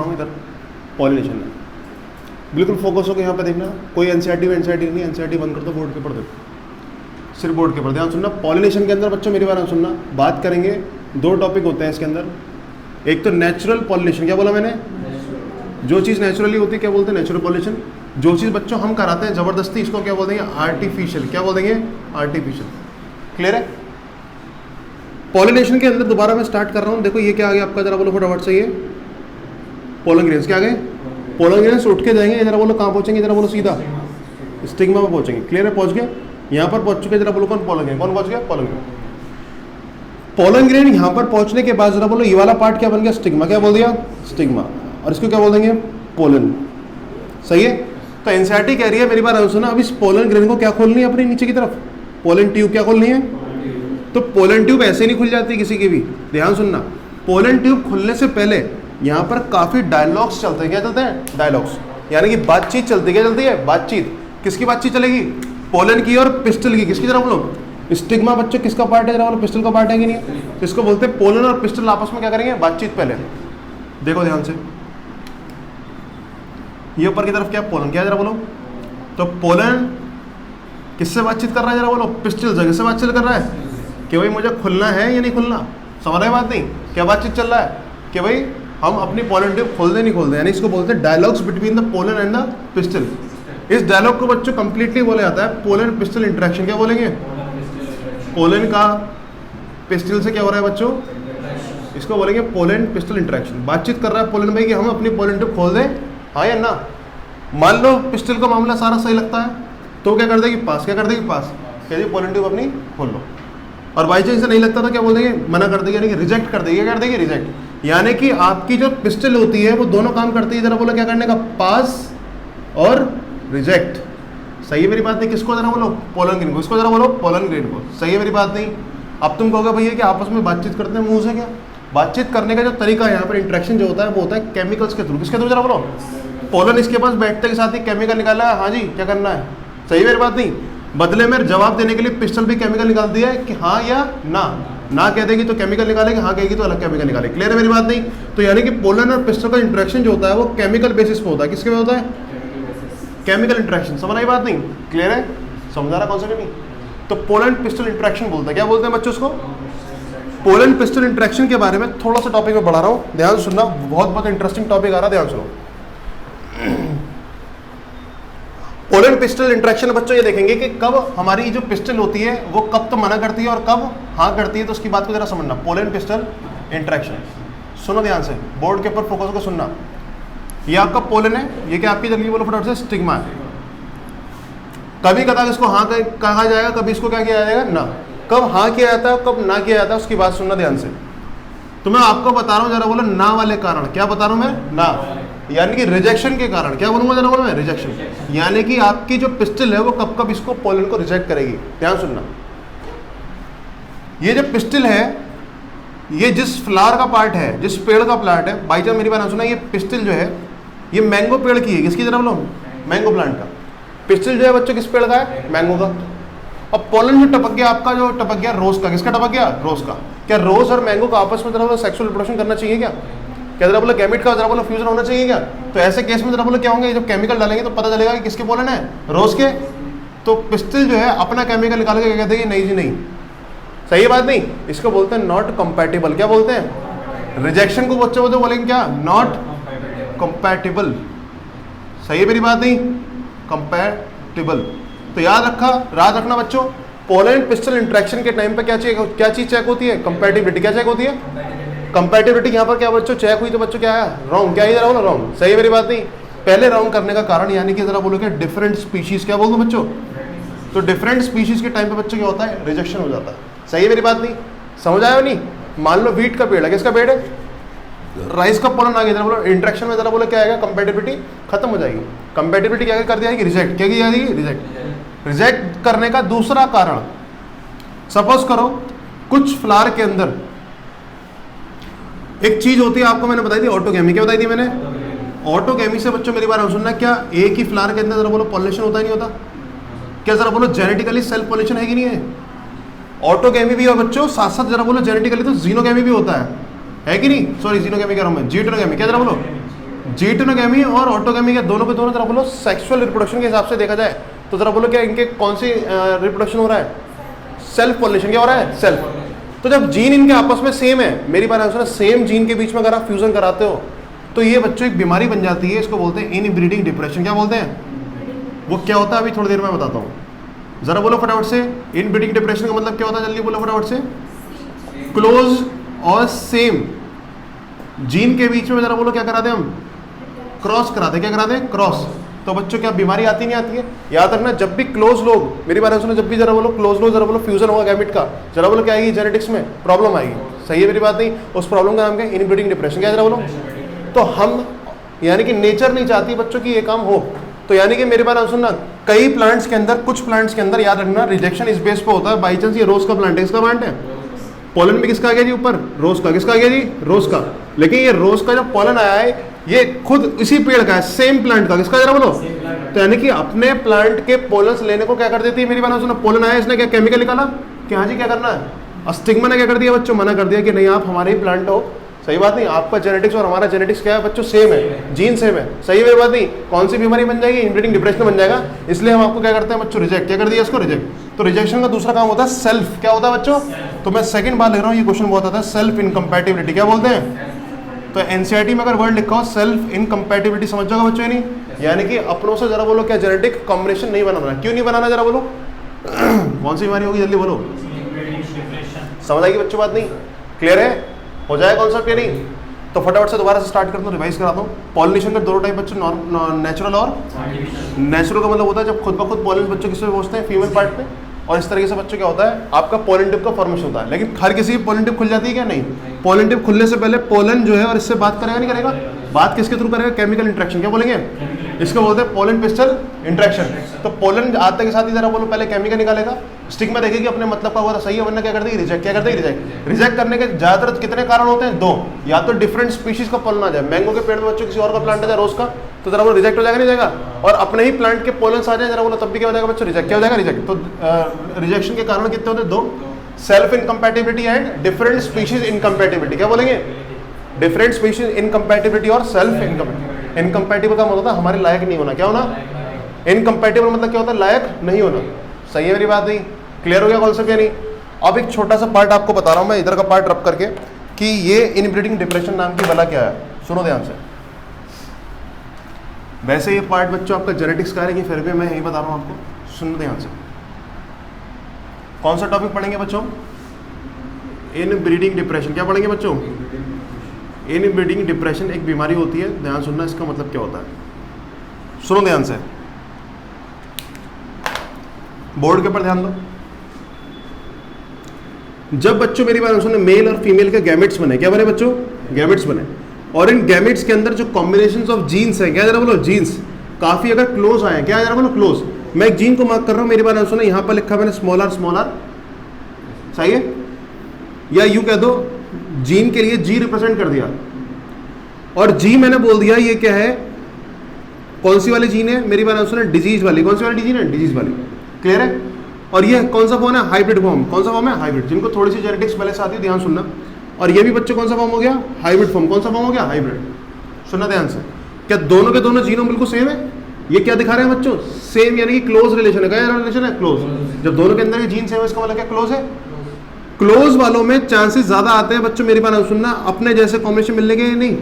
हूँ इधर, पॉलिनेशन है। बिल्कुल फोकस होकर यहाँ पे देखना, कोई एनसीईआरटी नहीं, एनसीईआरटी बंद कर दो, बोर्ड के ऊपर देखो, सिर्फ बोर्ड के ऊपर ध्यान सुनना। पॉलिनेशन के अंदर बच्चों मेरी बात सुनना, बात करेंगे, दो टॉपिक होते हैं इसके अंदर। एक तो नेचुरल पॉलिनेशन, क्या बोला मैंने, जो चीज़ नेचुरली होती है क्या बोलते हैं, नेचुरल पॉलिनेशन। जो चीज़ बच्चों हम कराते हैं ज़बरदस्ती, इसको क्या बोल देंगे, आर्टिफिशियल। क्या बोल देंगे, आर्टिफिशियल। क्लियर है। पॉलिनेशन के अंदर दोबारा मैं स्टार्ट कर रहा हूँ। देखो ये क्या आ गया आपका, जरा बोलो फटाफट से, ये पोलन ग्रेन्स क्या आ गए, पोलन ग्रेन्स उठ के जाएंगे, जरा बोलो कहाँ पहुँचेंगे, जरा बोलो सीधा स्टिग्मा में पहुँचेंगे। क्लियर है, पहुँच गए, यहाँ पर पहुँच चुके, जरा बोलो कौन पोलन ग्रेन, कौन पहुँच गया, पोलन ग्रेन। पोलन ग्रेन यहाँ पर पहुँचने के बाद जरा बोलो ये वाला पार्ट क्या बन गया, स्टिग्मा। क्या बोल दिया, स्टिग्मा, और इसको क्या बोल देंगे, पोलन। सही है। तो एनसीईआरटी कह रही है, मेरी बात सुना, अब इस पोलन ग्रेन को क्या खोलनी है, अपनी नीचे की तरफ पोलन ट्यूब क्या खोलनी है। तो पोलन ट्यूब ऐसे नहीं खुल जाती किसी की भी, ध्यान सुनना। पोलन ट्यूब खुलने से पहले यहाँ पर काफ़ी डायलॉग्स चलते हैं। क्या चलते हैं, डायलॉग्स, यानी कि बातचीत चलती है। क्या चलती है, बातचीत। किसकी बातचीत चलेगी, पोलन की और पिस्टल की। किसकी तरफ बोलो, स्टिग्मा बच्चों किसका पार्ट है, जरा बोलो पिस्टल का पार्ट है कि नहीं। तो इसको बोलते हैं पोलन और पिस्टल आपस में क्या करेंगे, बातचीत। पहले देखो ध्यान से, ये ऊपर की तरफ क्या, पोलन क्या है, जरा बोलो। तो पोलन किससे बातचीत कर रहा है, जरा बोलो, पिस्टल से। किससे बातचीत कर रहा है कि भाई मुझे खुलना है या नहीं खुलना, समझ रहे बात नहीं, क्या बातचीत चल रहा है कि भाई हम अपनी पोलन ट्यूब खोल दे नहीं खोल दे, यानी इसको बोलते हैं dialogues between the pollen and the pistol. इस डायलॉग को बच्चों कंप्लीटली बोला जाता है पोलन पिस्टल इंटरेक्शन। क्या बोलेंगे, पोलन का पिस्टल से क्या हो रहा है बच्चों, इसको बोलेंगे पोलन पिस्टल इंटरेक्शन। बातचीत कर रहा है पोलन भाई कि हम अपनी पोलन ट्यूब खोल दें, हाँ या ना। मान लो पिस्टल का मामला सारा सही लगता है तो क्या कर देगी, पास। क्या कर देगी, पास। कह दी पोलन ट्यूब अपनी खोल लो। और बाई चांस नहीं लगता तो क्या बोल देंगे, मना कर देगी, यानी कि रिजेक्ट कर देगी। क्या कर देगी, रिजेक्ट। यानी कि आपकी जो पिस्टल होती है वो दोनों काम करती है, जरा बोलो क्या करने का, पास और रिजेक्ट। सही है मेरी बात नहीं, किसको जरा बोलो, पोलन ग्रेन को। इसको जरा बोलो, पोलन ग्रेन को। सही है मेरी बात नहीं। अब तुम कहोगे भैया कि आपस में बातचीत करते हैं मुंह से, क्या बातचीत करने का जो तरीका है यहाँ पर इंटरेक्शन जो होता है वो होता है केमिकल्स के थ्रू। किसके थ्रू, जरा बोलो। पोलन इसके पास बैठते के साथ ही केमिकल निकाला है, हाँ जी क्या करना है, सही है मेरी बात नहीं। बदले में जवाब देने के लिए पिस्टल भी केमिकल निकाल दिया है कि हाँ या ना। ना कह देगी तो केमिकल निकालेगी, हाँ कहेगी तो अलग केमिकल निकालेगी। क्लियर है मेरी बात नहीं। तो यानी कि पोलन और पिस्टल का इंटरेक्शन जो होता है वो केमिकल बेसिस पे होता है। किसके पे होता है, केमिकल इंटरेक्शन। समझ आई बात नहीं, क्लियर है, समझा रहा कॉन्सेप्ट नहीं। तो पोलन पिस्टल इंटरेक्शन बोलता है, क्या बोलते हैं बच्चों उसको, पोलन पिस्टल इंटरेक्शन के बारे में थोड़ा सा टॉपिक में बढ़ा रहा हूँ, ध्यान सुनना, बहुत बहुत इंटरेस्टिंग टॉपिक आ रहा है, ध्यान सुनो। पोलन पिस्टल इंटरेक्शन बच्चों ये देखेंगे कि कब हमारी जो पिस्टल होती है वो कब तो मना करती है और कब हाँ करती है। तो उसकी बात को जरा समझना, पोलन पिस्टल इंटरेक्शन। सुनो ध्यान से, बोर्ड के ऊपर फोकस होकर सुनना। ये आपका पोलन है, ये क्या आपकी जल्दी बोलो फटाफट से, स्टिग्मा है। कभी कदा इसको हाँ कहा जाएगा, कभी इसको क्या किया जाएगा, ना। कब हाँ किया जाता है कब ना किया जाता है उसकी बात सुनना ध्यान से। तो मैं आपको बता रहा हूँ, जरा बोलो ना वाले कारण। क्या बता रहा हूँ मैं, ना, यानी कि रिजेक्शन के कारण। क्या बोलूंगा जरा बोलो मैं, रिजेक्शन। यानी कि आपकी जो पिस्टल है वो कब कब इसको पोलन को रिजेक्ट करेगी। ध्यान सुनना, ये जो पिस्टल है ये जिस फ्लावर का पार्ट है, जिस पेड़ का प्लांट है, बाई चांस मेरी बात सुना, ये पिस्टल जो है ये मैंगो पेड़ की है। किसकी जरा बोलो, मैंगो प्लांट का। पिस्टल जो है बच्चों किस पेड़ का है, मैंगो का। और पोलन जो टपक गया आपका, जो टपक गया रोज का। किसका टपक गया, रोज का। क्या रोज और मैंगो का आपस में जरा बोलो सेक्सुअल रिप्रोडक्शन करना चाहिए क्या, क्या जरा बोलो गैमेट का जरा बोलो फ्यूजन होना चाहिए क्या। तो ऐसे केस में जरा बोलो क्या होंगे, जब केमिकल डालेंगे तो पता चलेगा कि किसके पोलन है, रोज के। तो पिस्टल जो है अपना केमिकल निकाल के कहते हैं नहीं जी नहीं, सही बात नहीं, इसको बोलते हैं नॉट कंपैटिबल। क्या बोलते हैं, रिजेक्शन को बच्चों को बोलेंगे क्या, नॉट कंपैटिबल। सही है मेरी बात नहीं, कंपैटिबल। तो याद रखना बच्चों, पोलन पिस्टल इंटरेक्शन के टाइम पे क्या चीज चेक होती है, कंपैटिबिलिटी। क्या चेक होती है, कंपैटिबिलिटी। यहाँ पर क्या बच्चों चेक हुई तो बच्चों क्या है, रॉन्ग। क्या है बोलो, रॉन्ग। सही है मेरी बात नहीं। पहले रॉन्ग करने का कारण यानी कि जरा बोलो कि डिफरेंट स्पीशीज। क्या बोल दो बच्चों, तो डिफरेंट स्पीशीज के टाइम पे बच्चों क्या होता है, रिजेक्शन हो जाता है। सही है मेरी बात नहीं, समझ आया नहीं। मान लो वीट का पेड़ है, किसका पेड़ है, राइस का पोलन आ गया, जरा बोलो इंटरेक्शन में जरा बोलो क्या आएगा, कंपैटिबिलिटी खत्म हो जाएगी। कंपैटिबिलिटी क्या कर दिया जाएगी, रिजेक्ट। क्या की जाएगी, रिजेक्ट। रिजेक्ट करने का दूसरा कारण, सपोज करो कुछ फ्लावर के अंदर एक चीज होती है, आपको मैंने बताई थी ऑटोगेमी। क्या बताई थी मैंने, ऑटोगेमी से बच्चों मेरी बात सुनना, क्या एक ही फ्लावर के अंदर जरा बोलो पॉलिनेशन होता ही नहीं होता, क्या जरा बोलो जेनेटिकली सेल्फ पॉलिनेशन है कि नहीं है। ऑटोगेमी भी और बच्चों साथ साथ जरा बोलो जेनेटिकली तो जीनोगेमी भी होता है कि नहीं, सॉरी जीनोगेमी कह रहा हूं मैं, जीटरोगेमी। क्या जरा बोलो, जीटोनोगेमी और ऑटोगेमी के दोनों के दोनों जरा बोलो सेक्सुअल रिप्रोडक्शन के हिसाब से देखा जाए तो जरा बोलो क्या इनके कौन सी रिप्रोडक्शन हो रहा है? Self pollination. क्या हो रहा है? सेल्फ। तो जब जीन इनके आपस में सेम है, मेरी बात है, सेम जीन के बीच में अगर आप फ्यूजन कराते हो तो ये बच्चों एक बीमारी बन जाती है, इसको बोलते हैं इनब्रीडिंग डिप्रेशन। क्या बोलते हैं? वो क्या होता है अभी थोड़ी देर में बताता हूँ। जरा बोलो फटाफट से, इनब्रीडिंग डिप्रेशन का मतलब क्या होता है? जल्दी बोलो फटाफट से। क्लोज और सेम जीन के बीच में जरा बोलो क्या कराते हैं हम? क्रॉस कराते हैं। क्या कराते हैं? क्रॉस। तो बच्चों क्या बीमारी आती नहीं आती है? याद रखना, जब भी क्लोज लोग, मेरी बात सुनो, जब भी जरा बोलो क्लोज लोग, जरा बोलो फ्यूजन होगा गैमेट का, जरा बोलो क्या आएगी? जेनेटिक्स में प्रॉब्लम आएगी। सही है मेरी बात नहीं? उस प्रॉब्लम का नाम क्या है? Inbreeding depression. क्या जरा बोलो? तो हम यानी कि नेचर नहीं चाहती बच्चों की ये काम हो, तो यानी कि मेरी बात सुनना, कई प्लांट्स के अंदर, कुछ प्लांट्स के अंदर याद रखना रिजेक्शन इस बेस पे होता है। बाई चांस ये रोज का प्लांट है, इसका प्लांट है, पॉलन भी किसका आ गया जी ऊपर? रोज का। किसका आ गया जी? रोज का। लेकिन ये रोज का जो पॉलन आया है ये खुद इसी पेड़ का है, सेम प्लांट का। किसका जरा बोलो? तो यानी कि अपने प्लांट के पोलन्स लेने को क्या कर देती है मेरी बात सुनो? पोलन आया, इसने क्या केमिकल निकाला कि हाँ जी क्या करना है? स्टिग्मा ने क्या कर दिया बच्चों? मना कर दिया कि नहीं आप हमारे ही प्लांट हो। सही बात नहीं? आपका जेनेटिक्स और हमारा जेनेटिक्स क्या है बच्चों? सेम है, जीन सेम है। सही है मेरी बात नहीं? कौन सी बीमारी बन जाएगी? इनब्रीडिंग डिप्रेशन बन जाएगा। इसलिए हम आपको क्या करते हैं बच्चों? रिजेक्ट। क्या कर दिया इसको? रिजेक्ट। तो रिजेक्शन का दूसरा काम होता है सेल्फ। क्या होता है बच्चों? तो मैं सेकंड बार ले रहा हूँ, ये क्वेश्चन बहुत आता है, सेल्फ इनकम्पैटिबिलिटी। क्या बोलते हैं? तो एनसीईआरटी में अगर वर्ड लिखा हो सेल्फ इनकम्पैटिबिलिटी, समझ जाओगा बच्चों नहीं? यानी कि अपनों से जरा बोलो क्या जेनेटिक कॉम्बिनेशन नहीं बनाना। क्यों नहीं बनाना जरा बोलो? कौन सी बीमारी होगी जल्दी बोलो? समझ आएगी बच्चों बात नहीं? क्लियर है? हो जाए कॉन्सेप्ट या नहीं? तो फटाफट से दोबारा से स्टार्ट करता हूँ, रिवाइज कराता हूँ। पॉलिनेशन के दो टाइप बच्चों, नेचुरल और नेचुरल का मतलब होता है जब खुद ब खुद पॉलिन बच्चों किसमें पहुंचते हैं? फीमेल पार्ट पे। और इस तरीके से बच्चों क्या होता है? आपका पोलन टिप का फॉर्मेशन होता है। लेकिन हर किसी की पोलन टिप खुल जाती है क्या? नहीं। पोलन टिप खुलने से पहले पोलन जो है और इससे बात करेगा नहीं करेगा? बात किसके थ्रू करेगा? Chemical interaction. क्या बोलेंगे? इसको बोलते हैं पोलन पिस्टल इंट्रैक्शन। तो पोलन आते के साथ ही जरा बोलो पहले केमिकल निकालेगा, स्टिग्मा देखेगी अपने मतलब का हुआ सही है, वरना क्या कर देगी? रिजेक्ट। क्या कर देगी? रिजेक्ट। रिजेक्ट करने के ज्यादातर कितने कारण होते हैं? दो। या तो डिफरेंट स्पीशीज का पोलन आ जाए, मैंगो के पेड़ में बच्चों किसी और का प्लांट आ जाए रोज का, तो जरा वो रिजेक्ट हो जाएगा नहीं जाएगा? और अपने ही प्लांट के पोलन्स आ जाए जरा बोलो, तब भी क्या हो जाएगा बच्चों? रिजेक्ट। क्या हो जाएगा? रिजेक्ट। तो रिजेक्शन के कारण कितने होते हैं? दो। Self incompatibility and different species incompatibility. क्या बोलेंगे? डिफरेंट स्पीशीज इनकम्पैटिबिलिटी और सेल्फ इनकम्पैटिबिलिटी। इनकम्पैटिबल का मतलब होता है हमारे लायक नहीं होना। क्या होना? इनकम्पैटिबल मतलब क्या होता है? लायक नहीं होना। सही है मेरी बात नहीं? क्लियर हो गया कॉन्सेप्ट या नहीं? अब एक छोटा सा पार्ट आपको बता रहा हूं मैं, इधर का पार्ट रब करके, कि ये इनब्रीडिंग डिप्रेशन नाम की बला क्या है। सुनो ध्यान से। वैसे ये पार्ट बच्चों आपका जेनेटिक्स का है, लेकिन फिर भी मैं यही बता रहा हूं आपको, सुनो ध्यान से। कौन सा टॉपिक पढ़ेंगे बच्चों? Inbreeding depression. क्या पढ़ेंगे बच्चों? इनब्रीडिंग डिप्रेशन एक बीमारी होती है, ध्यान सुनना, इसका मतलब क्या होता है। सुनो ध्यान से, बोर्ड के ऊपर ध्यान दो। जब बच्चों मेरी बात सुनो, मेल और फीमेल के गैमेट्स बने। क्या बने बच्चों? गैमेट्स बने। और इन गैमेट्स के अंदर जो कॉम्बिनेशंस ऑफ जीन्स हैं, क्या जरा बोलो? जीन्स काफी अगर क्लोज आए, क्या जरा बोलो? क्लोज। मैं एक जीन को मार्क कर रहा हूं, मेरी बात सुनो, यहां पर लिखा मैंने स्मॉल आर, सही है? या यूं कह दो, जीन के लिए जी रिप्रेजेंट कर दिया, और जी मैंने बोल दिया ये क्या है, कौन सी वाली जीन है मेरी बात सुनो? डिजीज वाली। कौन सी वाली जीन है? डिजीज वाली। क्लियर है? और ये कौन सा फॉर्म है? Hybrid form. कौन सा फॉर्म है? हाइब्रिड। जिनको थोड़ी सी जेनेटिक्स पहले से आती है, ध्यान सुनना। और ये भी बच्चों कौन सा फॉर्म हो गया? Hybrid form. कौन सा फॉर्म हो गया? हाइब्रिड। सुनना ध्यान से। क्या दोनों के दोनों जीनोम बिल्कुल सेम है? ये क्या दिखा रहे हैं बच्चों? सेम, यानी कि क्लोज रिलेशन है। क्या रिलेशन है? क्लोज। जब दोनों के अंदर ये जीन सेम है, इसका मतलब क्या? क्लोज है। क्लोज वालों में चांसेस ज्यादा आते हैं बच्चों, मेरी बात सुनना, अपने जैसे कॉम्बिनेशन मिलने के, नहीं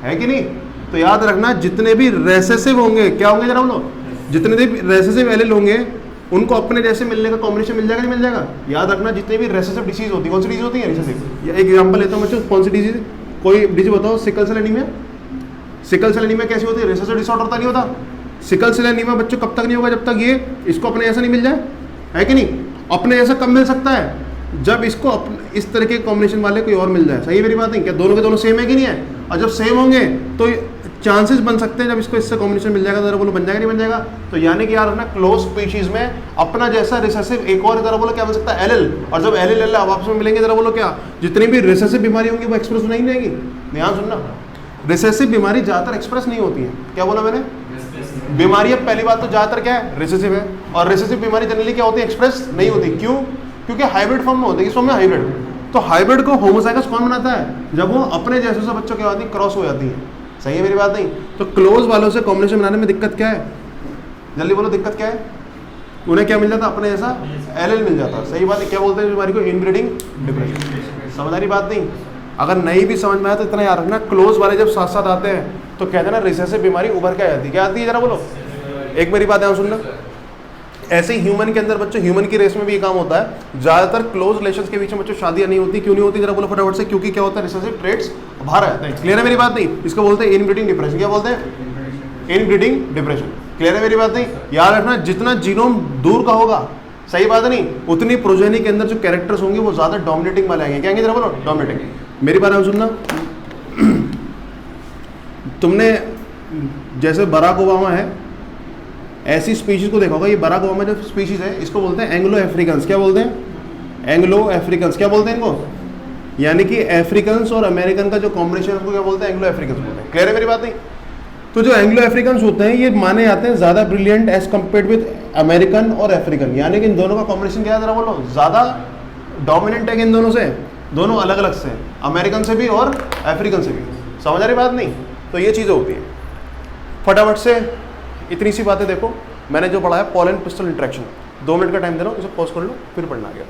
है कि नहीं? तो याद रखना, जितने भी रेसेसिव होंगे, क्या होंगे जरा बोलो? जितने भी रेसेसिव एलील होंगे उनको अपने जैसे मिलने का कॉम्बिनेशन मिल जाएगा नहीं मिल जाएगा? याद रखना, जितने भी रेसेसिव डिसीज होती है, कौन सी डिजीज होती है? रेसेसिव। एक एग्जांपल लेता हूं बच्चों, कौन सी डिजीज? कोई डिजीज बताओ। Sickle cell anaemia. Sickle cell anaemia कैसी होती है? रेसेसिव डिसऑर्डर होता नहीं होता? सिकल सेल एनीमिया बच्चों कब तक नहीं होगा? जब तक ये इसको अपने जैसा नहीं मिल जाए, है कि नहीं? अपने जैसा कब मिल सकता है? जब इसको इस तरह के कॉम्बिनेशन वाले कोई और मिल जाए। सही है मेरी बात नहीं? क्या दोनों के दोनों सेम है कि नहीं है? और जब सेम होंगे तो चांसेस बन सकते हैं, जब इसको इससे कॉम्बिनेशन मिल जाएगा, जरा बोलो बन जाएगा नहीं बन जाएगा? तो यानी कि यार अपना क्लोज स्पीशीज में अपना जैसा रिसेसिव एक और, जरा बोलो क्या बन सकता है? एलील। और जब एलील एल आपस में मिलेंगे, जरा बोलो क्या? जितनी भी रिसेसिव बीमारी होंगी वो एक्सप्रेस नहीं रहेगी। ध्यान सुनना, रिसेसिव बीमारी ज्यादातर एक्सप्रेस नहीं होती है। क्या बोला मैंने? बीमारी पहली बात तो ज्यादातर क्या है? रिसेसिव है। और रिसेसिव बीमारी जनरली क्या होती है? एक्सप्रेस नहीं होती। क्यों? क्योंकि हाइब्रिड फॉर्म में होती है। किस फॉर्म में? हाइब्रिड। तो हाइब्रिड को होमोजाइगस कौन बनाता है? जब वो अपने जैसे से बच्चों क्या होती है? क्रॉस हो जाती है। सही है मेरी बात नहीं? तो क्लोज वालों से कॉम्बिनेशन बनाने में दिक्कत क्या है? जल्दी बोलो, दिक्कत क्या है? उन्हें क्या मिल जाता? अपने जैसा एल मिल जाता। सही बात है। क्या बोलते हैं बीमारी को? Inbreeding depression. समझ आ रही बात नहीं? अगर नहीं भी समझ में आया तो इतना याद रखना, क्लोज वाले जब साथ साथ आते हैं तो कहते हैं ना रिसेसिव बीमारी उभर के आ जाती है। क्या आती है जरा बोलो? एक मेरी बात ध्यान सुनना, ऐसे ही ह्यूमन के अंदर बच्चों, ह्यूमन की रेस में भी ये काम होता है। ज्यादातर क्लोज रिलेशंस के बीच में बच्चों शादियां नहीं होती। क्यों नहीं होती जरा बोलो फटाफट से? क्योंकि क्या होता है? रिसेसिव ट्रेट्स बाहर आते हैं। क्लियर है मेरी बात नहीं? इसको बोलते हैं इनब्रीडिंग डिप्रेशन। क्या बोलते हैं? Inbreeding depression. क्लियर है मेरी बात नहीं? याद रखना, जितना जीनोम दूर का होगा, सही बात नहीं, उतनी प्रोजेनी के अंदर जो कैरेक्टर्स होंगे वो ज्यादा डोमिनेटिंग वाले आएंगे। क्या आएंगे जरा बोलो? डोमिनेटिंग। मेरी बात सुनना, तुमने जैसे बराक ओबामा है, ऐसी स्पीशीज को देखा होगा। ये बराक ओबामा जो स्पीशीज है इसको बोलते हैं एंग्लो अफ्रीकन्स। क्या बोलते हैं? Anglo Africans. क्या बोलते हैं इनको? यानी कि अफ्रीकन्स और अमेरिकन का जो कॉम्बिनेशन है उसको क्या बोलते हैं? एंग्लो अफ्रीकन्स बोलते हैं। क्लियर है मेरी बात नहीं? तो जो एंग्लो अफ्रीकन्स होते हैं ये माने जाते हैं ज्यादा brilliant as compare with American और अफ्रीकन। यानी कि इन दोनों का कॉम्बिनेशन क्या है जरा बोलो? ज्यादा डोमिनेंट है इन दोनों से, दोनों अलग अलग से, अमेरिकन से भी और अफ्रीकन से भी। समझ आ रही बात नहीं? तो ये चीज़ें होती हैं। फटाफट से इतनी सी बातें देखो, मैंने जो पढ़ा है पोलन पिस्टल इंटरेक्शन। 2 मिनट का टाइम दे रहा हूँ, इसे पॉज कर लो, फिर पढ़ना आगे।